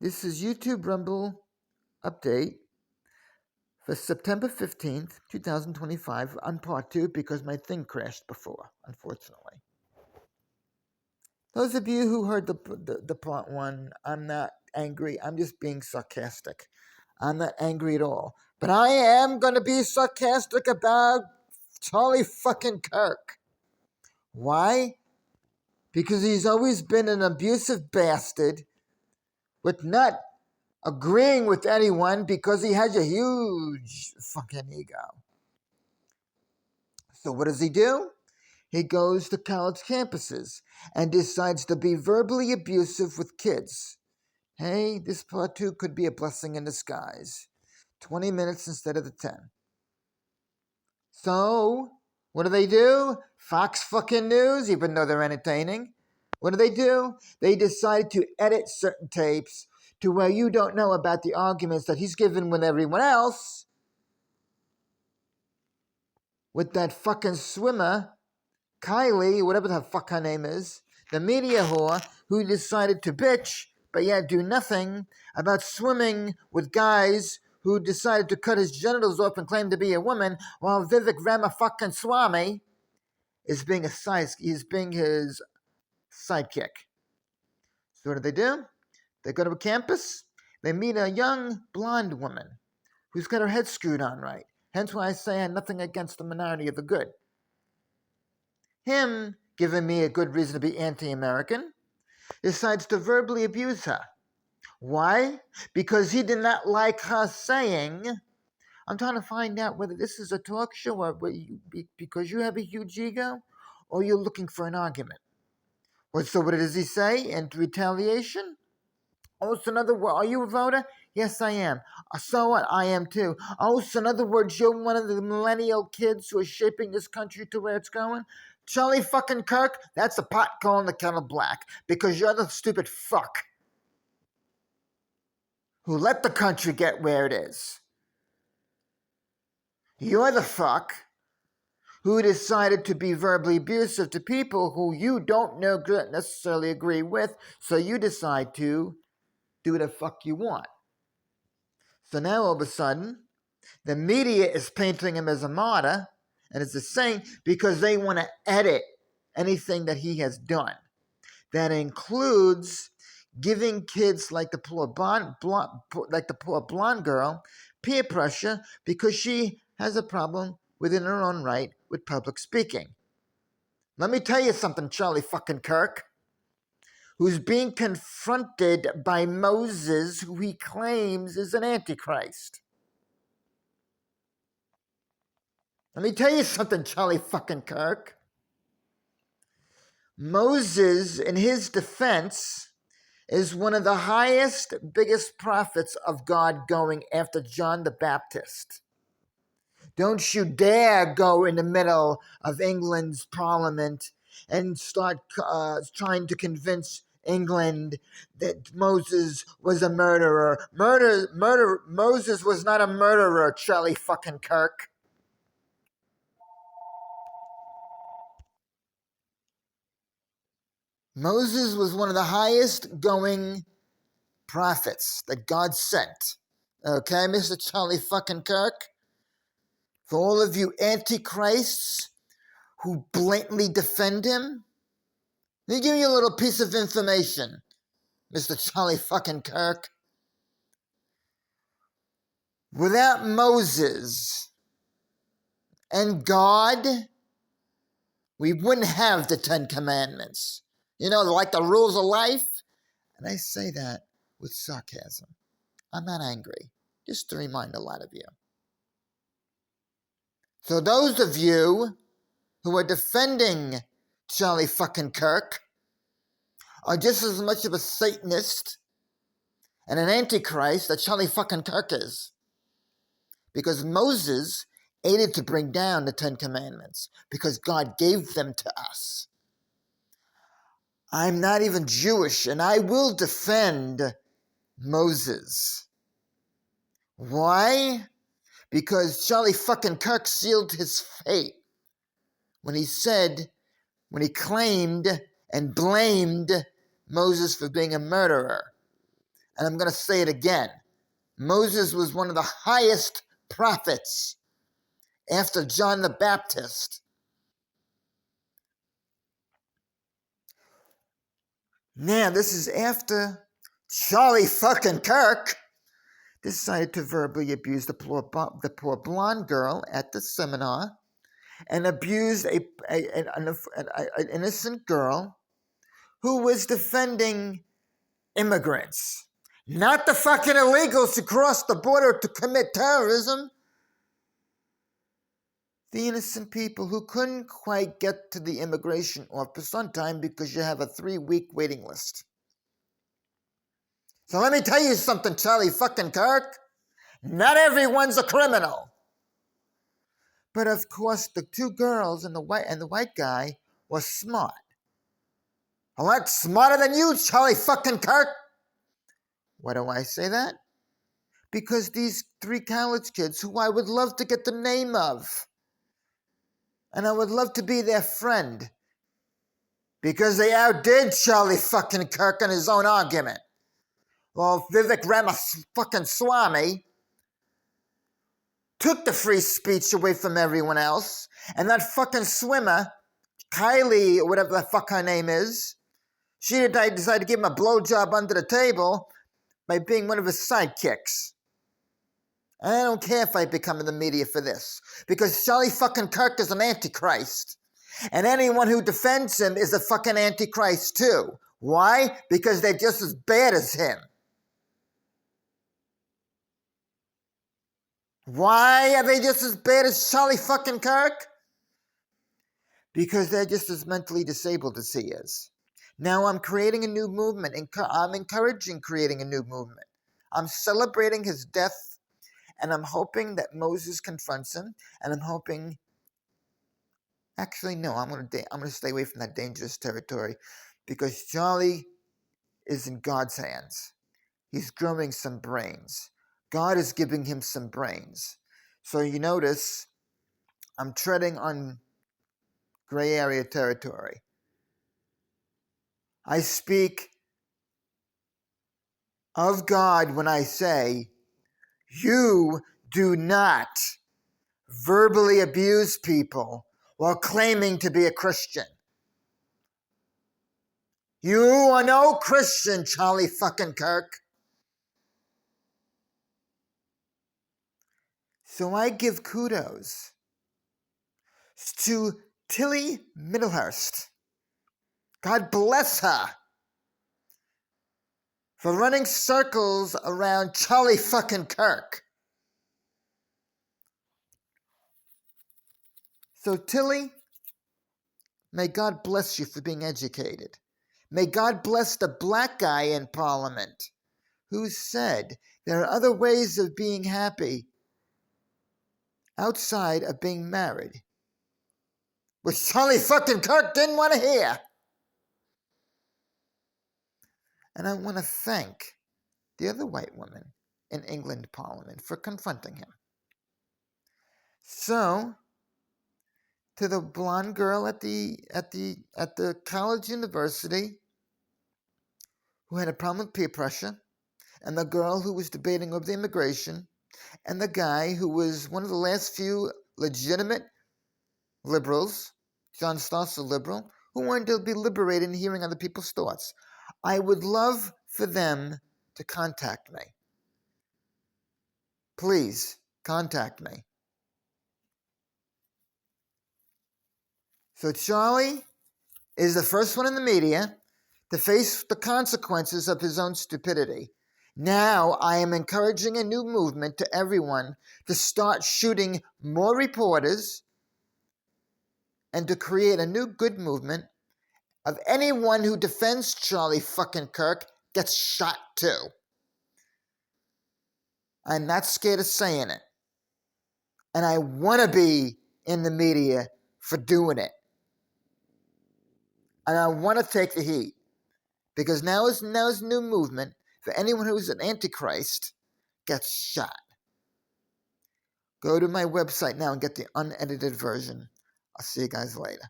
This is YouTube Rumble update for September 15th, 2025 on part 2 because my thing crashed before, unfortunately. Those of you who heard the part 1, I'm not angry. I'm just being sarcastic. I'm not angry at all. But I am going to be sarcastic about Charlie fucking Kirk. Why? Because he's always been an abusive bastard with not agreeing with anyone because he has a huge fucking ego. So what does he do? He goes to college campuses and decides to be verbally abusive with kids. Hey, this part 2 could be a blessing in disguise. 20 minutes instead of the 10. So, what do? Fox fucking News, even though they're entertaining. What do? They decide to edit certain tapes to where you don't know about the arguments that he's given with everyone else. With that fucking swimmer, Kylie, whatever the fuck her name is, the media whore who decided to bitch, but yet do nothing about swimming with guys who decided to cut his genitals off and claim to be a woman, while Vivek Ramaswamy is being his sidekick. So what do? They go to a campus, they meet a young blonde woman who's got her head screwed on right. Hence why I say I have nothing against the minority of the good. Him, giving me a good reason to be anti-American, decides to verbally abuse her. Why? Because he did not like her saying, I'm trying to find out whether this is a talk show or because you have a huge ego or you're looking for an argument. So what does he say in retaliation? Oh, so in other words, are you a voter? Yes, I am. So what? I am too. Oh, so in other words, you're one of the millennial kids who are shaping this country to where it's going? Charlie fucking Kirk, that's the pot calling the kettle black because you're the stupid fuck who let the country get where it is. You're the fuck who decided to be verbally abusive to people who you don't necessarily agree with, so you decide to do the fuck you want. So now all of a sudden, the media is painting him as a martyr, and it's the same because they want to edit anything that he has done. That includes giving kids like the poor blonde girl peer pressure because she has a problem within her own right with public speaking. Let me tell you something, Charlie fucking Kirk, who's being confronted by Moses, who he claims is an antichrist. Let me tell you something, Charlie fucking Kirk. Moses, in his defense, is one of the highest, biggest prophets of God going after John the Baptist. Don't you dare go in the middle of England's parliament and start trying to convince England that Moses was a murderer. Moses was not a murderer, Charlie fucking Kirk. Moses was one of the highest going prophets that God sent. Okay, Mr. Charlie fucking Kirk? For all of you antichrists who blatantly defend him, let me give you a little piece of information, Mr. Charlie fucking Kirk. Without Moses and God, we wouldn't have the 10 Commandments. You know, like the rules of life. And I say that with sarcasm. I'm not angry. Just to remind a lot of you. So those of you who are defending Charlie fucking Kirk are just as much of a Satanist and an antichrist that Charlie fucking Kirk is. Because Moses aided to bring down the 10 Commandments because God gave them to us. I'm not even Jewish, and I will defend Moses. Why? Because Charlie fucking Kirk sealed his fate when he claimed and blamed Moses for being a murderer. And I'm going to say it again. Moses was one of the highest prophets after John the Baptist. Now, this is after Charlie fucking Kirk decided to verbally abuse the poor blonde girl at the seminar and abused an innocent girl who was defending immigrants, not the fucking illegals who crossed the border to commit terrorism. The innocent people who couldn't quite get to the immigration office on time because you have a 3-week waiting list. So let me tell you something, Charlie fucking Kirk. Not everyone's a criminal. But of course, the two girls and the white guy were smart. A lot smarter than you, Charlie fucking Kirk. Why do I say that? Because these 3 college kids who I would love to get the name of, and I would love to be their friend, because they outdid Charlie fucking Kirk in his own argument. Well, Vivek Ramaswamy took the free speech away from everyone else, and that fucking swimmer, Kylie, or whatever the fuck her name is, she decided to give him a blowjob under the table by being one of his sidekicks. And I don't care if I become in the media for this, because Charlie fucking Kirk is an antichrist. And anyone who defends him is a fucking antichrist too. Why? Because they're just as bad as him. Why are they just as bad as Charlie fucking Kirk? Because they're just as mentally disabled as he is. Now I'm creating a new movement. I'm encouraging creating a new movement. I'm celebrating his death, and I'm hoping that Moses confronts him, and I'm hoping... Actually, no, I'm going to stay away from that dangerous territory, because Charlie is in God's hands. He's growing some brains. God is giving him some brains. So you notice I'm treading on gray area territory. I speak of God when I say, you do not verbally abuse people while claiming to be a Christian. You are no Christian, Charlie fucking Kirk. So I give kudos to Tilly Middlehurst. God bless her for running circles around Charlie fucking Kirk. So Tilly, may God bless you for being educated. May God bless the black guy in Parliament who said there are other ways of being happy outside of being married, which Charlie fucking Kirk didn't want to hear. And I want to thank the other white woman in England Parliament for confronting him. So, to the blonde girl at the college university who had a problem with peer pressure, and the girl who was debating over the immigration, and the guy who was one of the last few legitimate liberals, John Stoss, a liberal, who wanted to be liberated in hearing other people's thoughts. I would love for them to contact me. Please, contact me. So Charlie is the first one in the media to face the consequences of his own stupidity. Now I am encouraging a new movement to everyone to start shooting more reporters and to create a new good movement of anyone who defends Charlie fucking Kirk gets shot too. I'm not scared of saying it. And I want to be in the media for doing it. And I want to take the heat. Because now is a new movement for anyone who's an antichrist gets shot. Go to my website now and get the unedited version. I'll see you guys later.